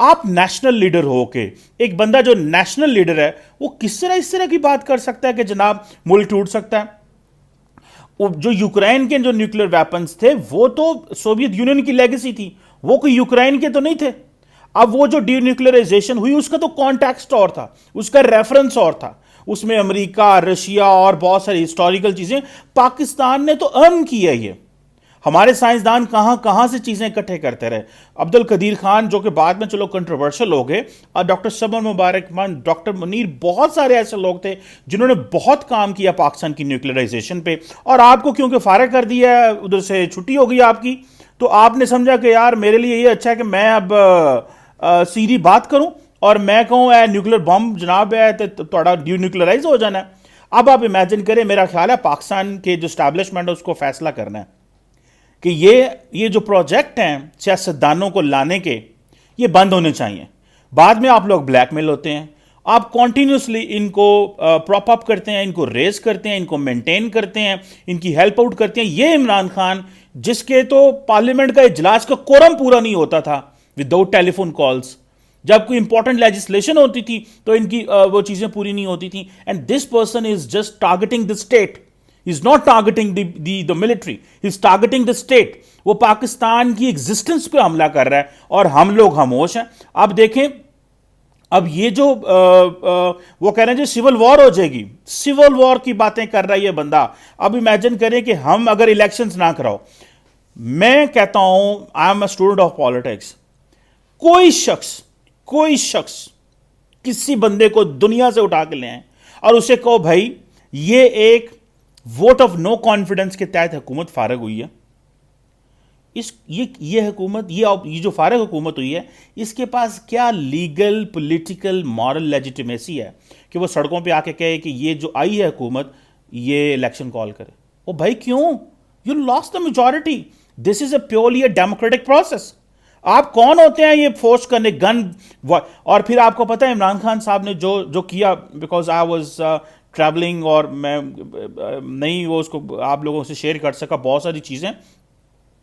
آپ national leader ہو کے ایک بندہ جو نیشنل لیڈر ہے وہ کس طرح اس طرح کی بات کر سکتا ہے کہ جناب ملک ٹوٹ سکتا ہے؟ جو یوکرین کے جو نیوکلیر ویپنز تھے وہ تو سوویت یونین کی لیگیسی تھی، وہ کوئی یوکرین کے تو نہیں تھے. اب وہ جو ڈی نیوکلرائزیشن ہوئی اس کا تو کانٹیکسٹ اور تھا، اس کا ریفرنس اور تھا، اس میں امریکہ، رشیا اور بہت ساری ہسٹوریکل چیزیں. پاکستان نے تو ارن کیا یہ. ہمارے سائنسدان کہاں سے چیزیں اکٹھے کرتے رہے. عبد القدیر خان جو کہ بعد میں چلو کنٹروورشل ہو گئے، اور ڈاکٹر صبر مبارک مان، ڈاکٹر منیر، بہت سارے ایسے لوگ تھے جنہوں نے بہت کام کیا پاکستان کی نیوکلرائزیشن پہ. اور آپ کو کیونکہ فارغ کر دیا ہے، ادھر سے چھٹی ہو گئی آپ کی، تو آپ نے سمجھا کہ یار میرے لیے یہ اچھا ہے کہ میں اب سیدھی بات کروں اور میں کہوں اے نیوکلیر بم جناب ہے تو تھوڑا ڈی نیوکلرائز ہو جانا ہے. اب آپ امیجن کریں، میرا خیال ہے پاکستان کے جو اسٹیبلشمنٹ ہے اس کو فیصلہ کرنا ہے کہ یہ جو پروجیکٹ ہیں سیاستدانوں کو لانے کے، یہ بند ہونے چاہیے. بعد میں آپ لوگ بلیک میل ہوتے ہیں، آپ کنٹینیوسلی ان کو پراپ اپ کرتے ہیں، ان کو ریز کرتے ہیں، ان کو مینٹین کرتے ہیں، ان کی ہیلپ آؤٹ کرتے ہیں. یہ عمران خان جس کے تو پارلیمنٹ کا اجلاس کا کورم پورا نہیں ہوتا تھا وداؤٹ ٹیلی فون کالز، جب کوئی امپورٹنٹ لیجسلیشن ہوتی تھی تو ان کی وہ چیزیں پوری نہیں ہوتی تھیں. And this person is just targeting the state. He is not targeting the military. He is targeting the state. وہ پاکستان کی ایگزسٹنس پہ حملہ کر رہا ہے اور ہم لوگ خاموش ہیں. اب دیکھیں، اب یہ جو وہ کہہ رہے ہیں جو سول وار ہو جائے گی، سول وار کی باتیں کر رہا ہے یہ بندہ. اب امیجن کریں کہ ہم اگر الیکشنز نہ کراؤ، میں کہتا ہوں I am a student of politics, کوئی شخص کسی بندے کو دنیا سے اٹھا کے لے آئیں اور اسے کہو بھائی یہ ایک ووٹ آف نو کانفیڈنس کے تحت حکومت فارغ ہوئی ہے، یہ حکومت، یہ جو فارغ حکومت ہوئی ہے، اس کے پاس کیا لیگل، پولیٹیکل، مورل لیجیٹیمیسی ہے کہ وہ سڑکوں پہ آ کے کہے کہ یہ جو آئی ہے حکومت یہ الیکشن کال کرے؟ او بھائی کیوں؟ You last the majority. This is a purely a democratic process. آپ کون ہوتے ہیں یہ فورس کرنے گن؟ اور پھر آپ کو پتہ ہے عمران خان صاحب نے جو کیا، بیکاز آئی واز ٹریولنگ اور میں نہیں وہ اس کو آپ لوگوں سے شیئر کر سکا بہت ساری چیزیں.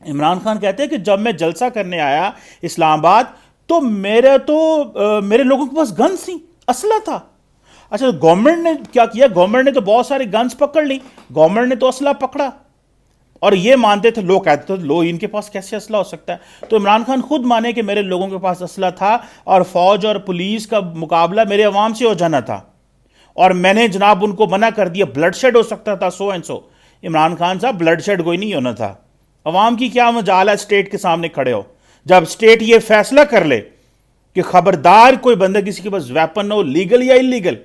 عمران خان کہتے ہیں کہ جب میں جلسہ کرنے آیا اسلام آباد تو میرے لوگوں کے پاس گنز تھیں، اسلحہ تھا. اچھا گورنمنٹ نے کیا کیا؟ گورنمنٹ نے تو بہت سارے گنز پکڑ لی، گورنمنٹ نے تو اسلحہ پکڑا اور یہ مانتے تھے، لوگ کہتے تھے لو ان کے پاس کیسے اسلحہ ہو سکتا ہے؟ تو عمران خان خود مانے کہ میرے لوگوں کے پاس اسلحہ تھا اور فوج اور پولیس کا مقابلہ میرے عوام سے ہو جانا تھا اور میں نے جناب ان کو منع کر دیا، بلڈ شیڈ ہو سکتا تھا so and so. Imran Khan صاحب بلڈ شیڈ کوئی نہیں ہونا تھا. عوام کی کیا مجال ہے اسٹیٹ کے سامنے کھڑے ہو؟ جب اسٹیٹ یہ فیصلہ کر لے کہ خبردار کوئی بندہ کسی کے پاس ویپن ہو، لیگل یا انلیگل،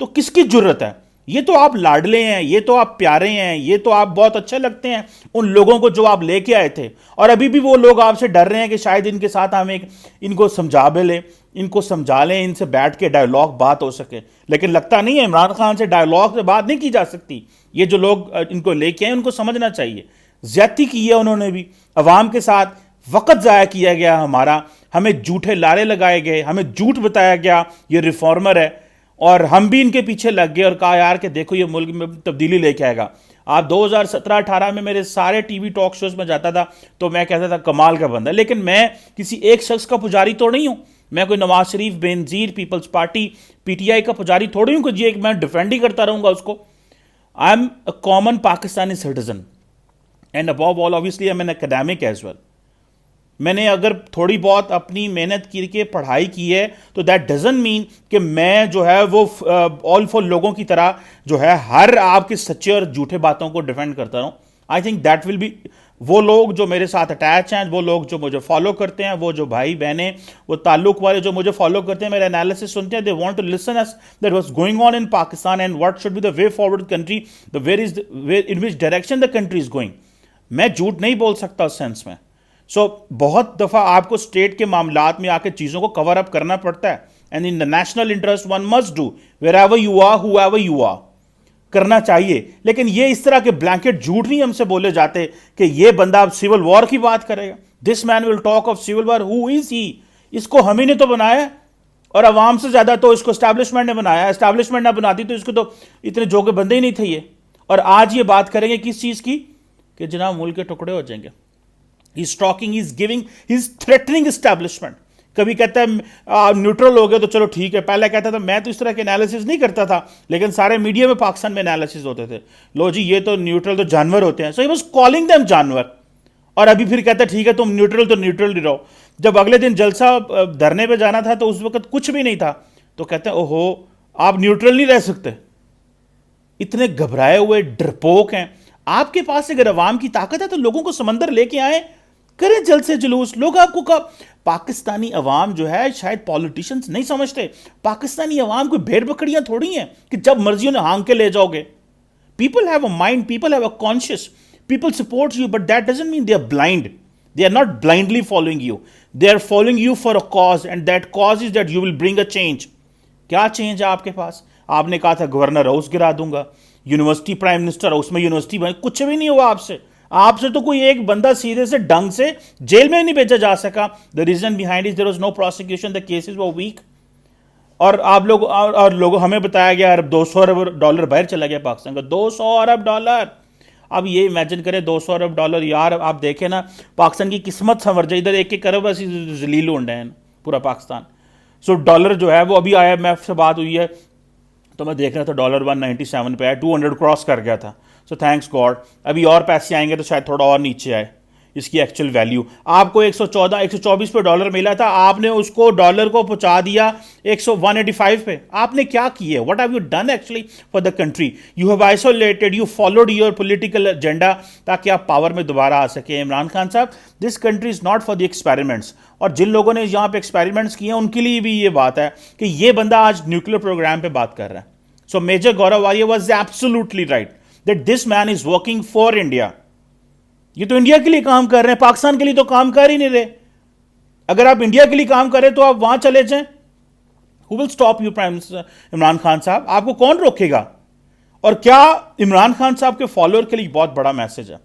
تو کس کی جرت ہے؟ یہ تو آپ لاڈلے ہیں، یہ تو آپ پیارے ہیں، یہ تو آپ بہت اچھے لگتے ہیں ان لوگوں کو جو آپ لے کے آئے تھے. اور ابھی بھی وہ لوگ آپ سے ڈر رہے ہیں کہ شاید ان کے ساتھ ہم ان کو سمجھا لیں، ان سے بیٹھ کے ڈائیلاگ بات ہو سکے. لیکن لگتا نہیں ہے عمران خان سے ڈائیلاگ سے بات نہیں کی جا سکتی. یہ جو لوگ ان کو لے کے آئے ان کو سمجھنا چاہیے زیادتی کی ہے انہوں نے بھی. عوام کے ساتھ وقت ضائع کیا گیا ہمارا، ہمیں جھوٹے لارے لگائے گئے، ہمیں جھوٹ بتایا گیا یہ ریفارمر ہے، اور ہم بھی ان کے پیچھے لگ گئے اور کہا یار کہ دیکھو یہ ملک میں تبدیلی لے کے آئے گا. آپ 2017-18 میں میرے سارے ٹی وی ٹاک شوز میں جاتا تھا تو میں کہتا تھا کمال کا بندہ. لیکن میں کسی ایک شخص کا پجاری تو نہیں ہوں. میں کوئی Nawaz Sharif, Benazir, peoples party, P T I کا پجاری تھوڑی ہوں کہ میں ڈیفینڈ ہی کرتا رہوں گا اس کو. I am a common Pakistani citizen and above all obviously I'm an academic as well. میں نے اگر تھوڑی بہت اپنی محنت کی کے پڑھائی کی ہے تو دیٹ ڈزنٹ مین کہ میں جو ہے وہ آل فور لوگوں کی طرح جو ہے ہر آپ کے سچے اور جھوٹے باتوں کو ڈیفینڈ کرتا رہوں. I think that will be, وہ لوگ جو میرے ساتھ اٹیچ ہیں، وہ لوگ جو مجھے فالو کرتے ہیں، وہ جو بھائی بہنیں، وہ تعلق والے جو مجھے فالو کرتے ہیں، میرے انالیسس سنتے ہیں، they want to listen is that was going on in Pakistan and what should be the way forward country, the where is in which direction the country is going. میں جھوٹ نہیں بول سکتا اس سینس میں. سو بہت دفعہ آپ کو اسٹیٹ کے معاملات میں آ کے چیزوں کو کور اپ کرنا پڑتا ہے، and in the national interest one must do wherever you are whoever you are, کرنا چاہیے. لیکن یہ اس طرح کے بلینکٹ جھوٹ نہیں ہم سے بولے جاتے کہ یہ بندہ اب سول وار کی بات کرے گا. This man will talk of civil war. Who is he? اس کو ہم ہی نے تو بنایا اور عوام سے زیادہ تو اس کو اسٹیبلشمنٹ نے بنایا. اسٹیبلشمنٹ نہ بناتی تو اس کو تو اتنے جوگے بندے ہی نہیں تھے یہ. اور آج یہ بات کریں گے کس چیز کی کہ جناب ملک کے ٹکڑے ہو جائیں گے. He's talking, he's giving, he's threatening establishment. کبھی کہتا ہے نیوٹرل ہو گیا تو چلو ٹھیک ہے. پہلے کہتا تھا میں تو اس طرح کے انالیسس نہیں کرتا تھا, لیکن سارے میڈیا میں پاکستان میں انالیسس ہوتے تھے, لو جی یہ تو نیوٹرل تو جانور ہوتے ہیں. سو ہی واز کالنگ دیم جانور. اور ابھی پھر کہتا ہے ٹھیک ہے تم نیوٹرل تو نیوٹرل ہی رہو. جب اگلے دن جلسہ دھرنے پہ جانا تھا تو اس وقت کچھ بھی نہیں تھا, تو کہتے ہیں اوہو آپ نیوٹرل نہیں رہ سکتے. اتنے گھبرائے ہوئے ڈرپوک ہیں. آپ کے پاس اگر عوام کی طاقت ہے تو لوگوں کو سمندر لے کے آئیں, کریں جلسے جلوس. لوگ آپ کو پاکستانی عوام جو ہے شاید پالیٹیشنز نہیں سمجھتے, پاکستانی عوام کوئی بھیڑ بکریاں تھوڑی ہیں کہ جب مرضی انہیں ہانگ کے لے جاؤ گے. People have a mind, people have a conscious, people support you, but that doesn't mean they are blind. They are not blindly following you. They are following you for a cause, and that cause is that you will bring a change. کیا change ہے آپ کے پاس؟ آپ نے کہا تھا governor house گرا دوں گا, یونیورسٹی پرائم منسٹر ہاؤس میں یونیورسٹی بنے, کچھ بھی نہیں ہوا آپ سے. آپ سے تو کوئی ایک بندہ سیدھے سے ڈنگ سے جیل میں نہیں بھیجا جا سکا. The reason behind it, there was no prosecution, the cases were weak. اور آپ لوگ اور لوگوں ہمیں بتایا گیا $200 ارب باہر چلا گیا پاکستان کا, $200 ارب. اب یہ امیجن کریں $200 ارب. یار آپ دیکھیں نا پاکستان کی قسمت سنور جائے, ادھر 1 ارب ایسی ذلیل ہونڈے ہیں پورا پاکستان. سو ڈالر جو ہے وہ ابھی IMF سے بات ہوئی ہے تو میں دیکھ رہا تھا ڈالر 197 پہ ہے, 200 کراس کر گیا تھا. سو تھینکس گاڈ. ابھی اور پیسے آئیں گے تو شاید تھوڑا اور نیچے آئے اس کی ایکچوئل ویلیو. آپ کو 124 پہ ڈالر ملا تھا, آپ نے اس کو ڈالر کو پہنچا دیا 185 پہ. آپ نے کیا کیا ہے؟ What have you done actually for the country? You have isolated, you followed your political agenda تاکہ آپ پاور میں دوبارہ آ سکیں. عمران خان صاحب, this country is not for the experiments. اور جن لوگوں نے یہاں پہ ایکسپیریمنٹس کیے ہیں ان کے لیے بھی یہ بات ہے کہ یہ بندہ آج نیوکلیر پروگرام پہ بات کر رہا ہے. So major Gaurav Arya was absolutely right that this man is working for India. یہ تو انڈیا کے لیے کام کر رہے ہیں, پاکستان کے لیے تو کام کر ہی نہیں رہے. اگر آپ انڈیا کے لیے کام کریں تو آپ وہاں چلے جائیں. Who will stop you, Prime Minister Imran Khan صاحب؟ آپ کو کون روکے گا؟ اور کیا عمران خان صاحب کے فالوور کے لیے بہت بڑا میسج ہے.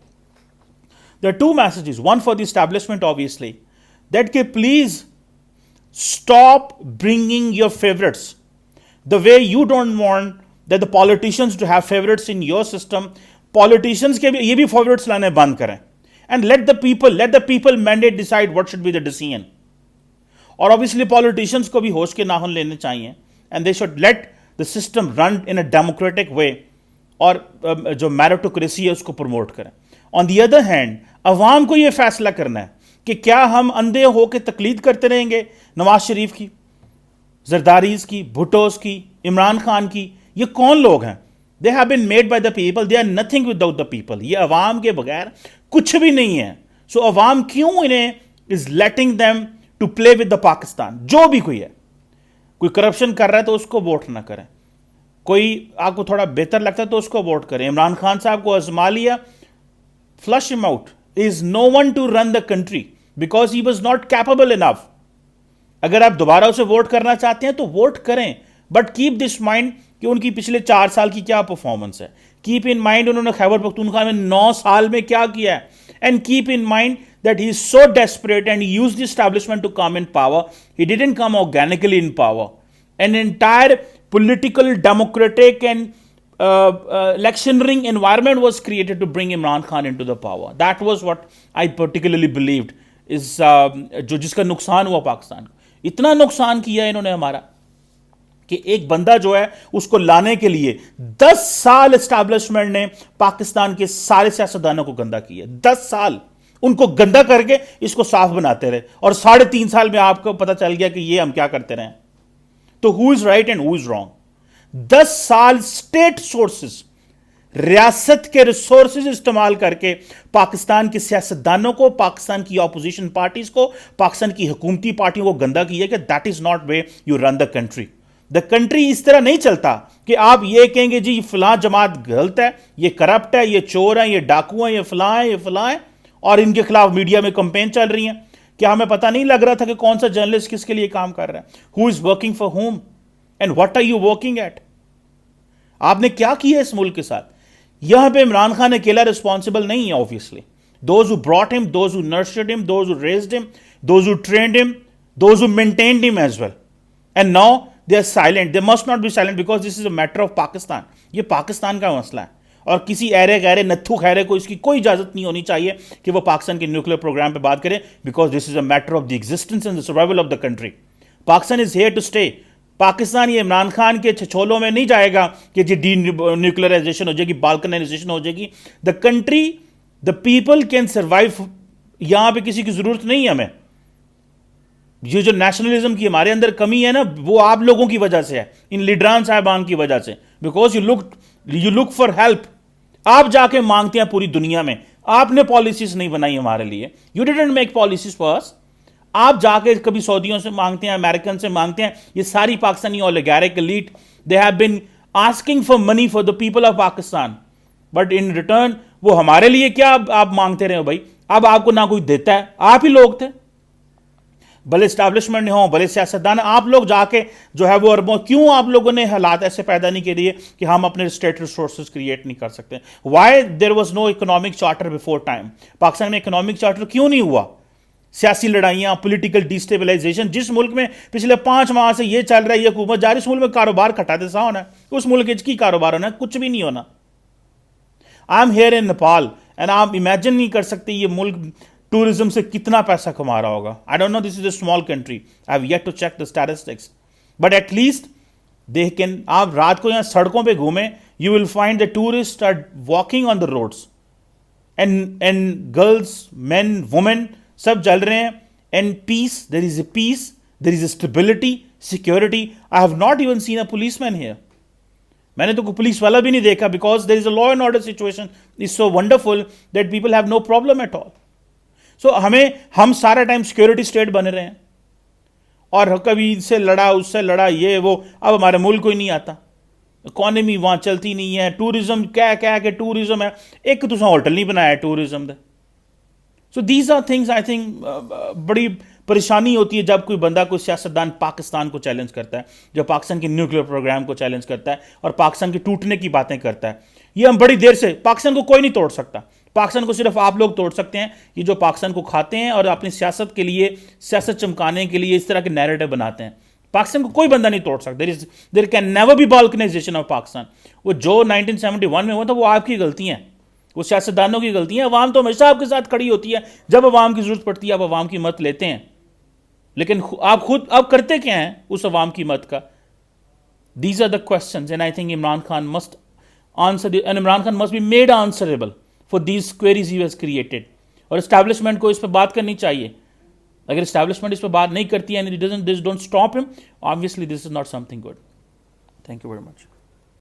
There are 2 messages. One for the establishment obviously, that please stop bringing your favorites. The way you don't want that the politicians to have favorites in your system, politicians کے بھی یہ بھی favorites لانے بند کریں. And let the people mandate decide what should be the decision. اور obviously politicians کو بھی ہوش کے ناخن لینے چاہیے, and they should let the system run in a democratic way, اور جو meritocracy ہے اس کو پروموٹ کریں. On the other hand, عوام کو یہ فیصلہ کرنا ہے کہ کیا ہم اندھے ہو کے تقلید کرتے رہیں گے نواز شریف کی, زرداریز کی, بھٹوز کی, عمران خان کی. یہ کون لوگ ہیں؟ They have been made by the people. They are nothing without the people. یہ عوام کے بغیر کچھ بھی نہیں ہے. So عوام کیوں انہیں is letting them to play with the Pakistan. جو بھی کوئی ہے, کوئی کرپشن کر رہا ہے تو اس کو ووٹ نہ کریں. کوئی آپ کو تھوڑا بہتر لگتا ہے تو اس کو ووٹ کریں. عمران خان صاحب کو آزما لیا, flush him out. There is no one to run the country because he was not capable enough. اگر آپ دوبارہ اسے ووٹ کرنا چاہتے ہیں تو ووٹ کریں, بٹ کیپ دس مائنڈ کہ ان کی پچھلے 4 سال کی کیا پرفارمنس ہے. کیپ ان مائنڈ انہوں نے خیبر پختونخوا میں 9 سال میں کیا کیا ہے. And keep in mind that he is so desperate and he used the establishment to come in power. He didn't come organically in power. An entire political, democratic and electioneering environment was created to bring Imran Khan into the power. That was what I particularly believed is جو جس کا نقصان ہوا پاکستان کو. اتنا نقصان کیا انہوں نے ہمارا کہ ایک بندہ جو ہے اس کو لانے کے لیے 10 سال اسٹیبلشمنٹ نے پاکستان کے سارے سیاستدانوں کو گندا کیا. 10 سال ان کو گندا کر کے اس کو صاف بناتے رہے, اور 3.5 سال میں آپ کو پتہ چل گیا کہ یہ ہم کیا کرتے رہے. تو who is right and who is wrong? 10 سال اسٹیٹ سورسز, ریاست کے ریسورسز استعمال کر کے پاکستان کے سیاستدانوں کو, پاکستان کی اپوزیشن پارٹیز کو, پاکستان کی حکومتی پارٹیوں کو گندا کیا کہ that is not way you run the country. The country اس طرح نہیں چلتا کہ آپ یہ کہیں گے جی فلاں جماعت غلط ہے, یہ کرپٹ ہے, یہ چور ہیں, یہ ڈاکو ہیں, یہ فلاں ہیں, یہ فلاں ہیں, اور ان کے خلاف میڈیا میں کمپین چل رہی ہیں. کیا ہمیں پتہ نہیں لگ رہا تھا کہ کون سا جرنلسٹ کس کے لیے کام کر رہا ہے؟ Who is working for home and what are you working at? آپ نے کیا کیا اس ملک کے ساتھ؟ یہاں پہ عمران خان اکیلا رسپانسبل نہیں ہے. obviously those who brought him, those who nurtured him, those who raised him, those who trained him, those who maintained him as well. And now they are silent. They must not be silent because this is a matter of Pakistan. یہ پاکستان کا مسئلہ ہے, اور کسی array گہرے نتھو خیرے کو اس کی کوئی اجازت نہیں ہونی چاہیے کہ وہ پاکستان کے نیوکلیر پروگرام پہ بات کرے, because this is a matter of the existence and the survival of the country. Pakistan is here to stay. Pakistan یہ عمران خان کے چھچولوں میں نہیں جائے گا کہ جی ڈی نیوکلرائزیشن ہو جائے گی, بالکنائزیشن ہو جائے گی. دا country, the people can survive. یہاں پہ کسی کی ضرورت نہیں ہے ہمیں. یہ جو نیشنلزم کی ہمارے اندر کمی ہے نا, وہ آپ لوگوں کی وجہ سے ہے, ان لیڈران صاحبان کی وجہ سے. Because you look for help. آپ جا کے مانگتے ہیں پوری دنیا میں. آپ نے پالیسیز نہیں بنائی ہمارے لیے. You didn't make policies for us. آپ جا کے کبھی سعودیوں سے مانگتے ہیں, امریکن سے مانگتے ہیں. یہ ساری Pakistani oligarch elite, they have been asking for money for the people of Pakistan, but in return وہ ہمارے لیے کیا آپ مانگتے رہے ہو بھائی. اب آپ کو نہ کوئی دیتا ہے. آپ ہی لوگ تھے, بھلے اسٹیبلشمنٹ ہوں بھلے سیاستدان, آپ لوگ جا کے جو ہے وہ اربوں, کیوں آپ لوگوں نے حالات ایسے پیدا نہیں کیے کہ ہم اپنے اسٹیٹ ریسورسز کریٹ نہیں کر سکتے. Why there was no economic charter before time. Pakistan میں اکنامک چارٹر کیوں نہیں ہوا؟ سیاسی لڑائیاں, پولیٹیکل ڈیسٹیبلائزیشن. جس ملک میں پچھلے 5 ماہ سے یہ چل رہا ہے, یہ حکومت جا رہی, اس ملک میں کاروبار کھٹا دسا ہونا ہے. اس ملک کی کاروبار ہونا ہے, کچھ بھی نہیں ہونا. I am here in Nepal and آپ امیجن نہیں کر سکتے یہ ملک ٹورزم سے کتنا پیسہ کما رہا ہوگا. I don't know, this is a small country, I have yet to check the statistics, but at least they can. آپ رات کو یہاں سڑکوں پہ گھومیں, you will find the tourist are walking on the roads, and girls, men, women سب چل رہے ہیں. And peace, there is a peace, there is a stability, security. I have not even seen a policeman here. میں نے تو کوئی police والا بھی نہیں دیکھا, because there is a law and order situation is so wonderful that people have no problem at all. So ہم سارا ٹائم سیکورٹی اسٹیٹ بنے رہے ہیں, اور کبھی اس سے لڑا اس سے لڑا, یہ وہ. اب ہمارے ملک کو ہی نہیں آتا, اکانومی وہاں چلتی نہیں ہے. ٹورزم کیا کہ ٹورزم ہے, ایک تو ہوٹل نہیں بنایا ہے ٹورزم دے. So these are things I think بڑی پریشانی ہوتی ہے جب کوئی بندہ, کوئی سیاستدان پاکستان کو چیلنج کرتا ہے, جو پاکستان کے نیوکلیر پروگرام کو چیلنج کرتا ہے اور پاکستان کے ٹوٹنے کی باتیں کرتا ہے. یہ ہم بڑی دیر سے, پاکستان کو کوئی نہیں توڑ سکتا. پاکستان کو صرف آپ لوگ توڑ سکتے ہیں, یہ جو پاکستان کو کھاتے ہیں اور اپنی سیاست کے لیے, سیاست چمکانے کے لیے اس طرح کے نیریٹو بناتے ہیں. پاکستان کو کوئی بندہ نہیں توڑ سکتا. There can never be balkanization of Pakistan. وہ جو 1971 میں ہوا تھا وہ آپ کی غلطی ہیں, وہ سیاستدانوں کی غلطی ہیں. عوام تو ہمیشہ آپ کے ساتھ کھڑی ہوتی ہے, جب عوام کی ضرورت پڑتی ہے آپ عوام کی مدد لیتے ہیں, لیکن آپ خود اب کرتے کیا ہیں اس عوام کی مدد کا؟ These are the questions, and I think Imran Khan must answer, and Imran Khan must be made answerable for these queries he has created. اور اسٹیبلشمنٹ کو اس پہ بات کرنی چاہیے. اگر اسٹیبلشمنٹ اس پہ بات نہیں کرتی ہے, and this don't stop him, obviously this is not something good. Thank you very much.